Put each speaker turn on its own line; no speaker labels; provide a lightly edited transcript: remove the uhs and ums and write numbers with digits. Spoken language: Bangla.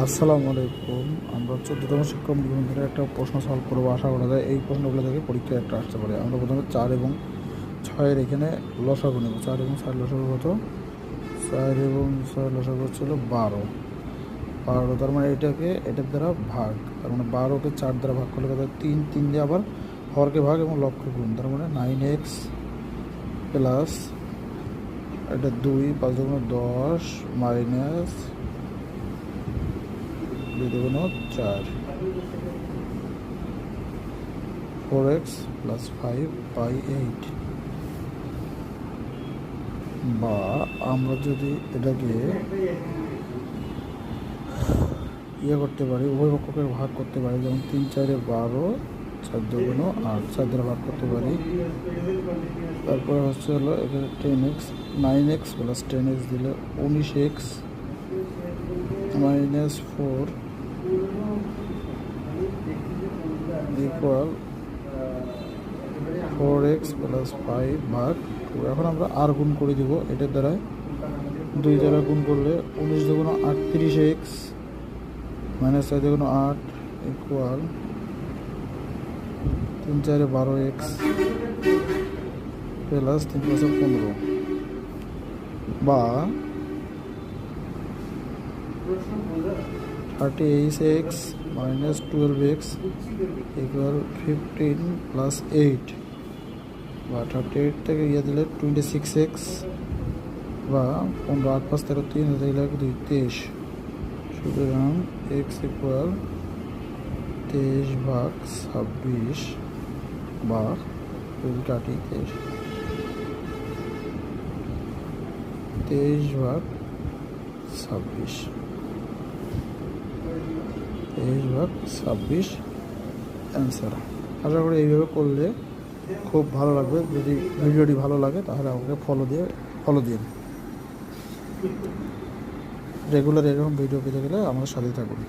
আসসালামু আলাইকুম। আমরা 14তম শিক্ষক নিবন্ধনের একটা প্রশ্ন সলভ করবো। আশা করা যায় এই প্রশ্নগুলো থেকে পরীক্ষায় একটা আসতে পারে। আমরা প্রথমে 4 এবং 6-এর এখানে লসাগু নেব। 4 এবং 6 লসাগু কত? 4 এবং 6 লসাগু হচ্ছিল 12। তার মানে এটার দ্বারা ভাগ। তার মানে 12কে 4 দ্বারা ভাগ করলে কত? 3 3 দিয়ে আবার হরকে ভাগ এবং লবকে গুণ। তার মানে 9x প্লাস এটা 2 5 দুগুণ 10 মাইনাস 2 দুগুণ 4 4x প্লাস 5/8। বা আমরা যদি এটাকে করতে পারি, উভয় পক্ষকে ভাগ করতে পারি, যেমন 3 4 12, 4 দুগুণ 8, 4 দ্বারা ভাগ করতে পারি। তারপরে হলো এখানে 10x 9x প্লাস 10x দিলে 19x minus 4 equal 4x plus 5 ভাগ 2। এখন আমরা আর গুণ করে দিব এটার দ্বারা। 2 দ্বারা গুণ করলে 19 দুগুণ 38x মাইনাস 4 দুগুণ 8 ইকুয়াল 3 4 12x প্লাস 3 5 15 বা 38x minus 12x equal 15 plus 8 বা 38 থেকে দিলে 26x বা 15 8 5 13 3 দিলে 23। সুতরাং x ইকুয়াল 23/26 বা কাটি 23/26 অ্যান্সার। আশা করি এইভাবে করলে খুব ভালো লাগবে। যদি ভিডিওটি ভালো লাগে তাহলে আমাকে ফলো দিন। রেগুলার এরকম ভিডিও পেতে গেলে আমাদের সাথে থাকুন।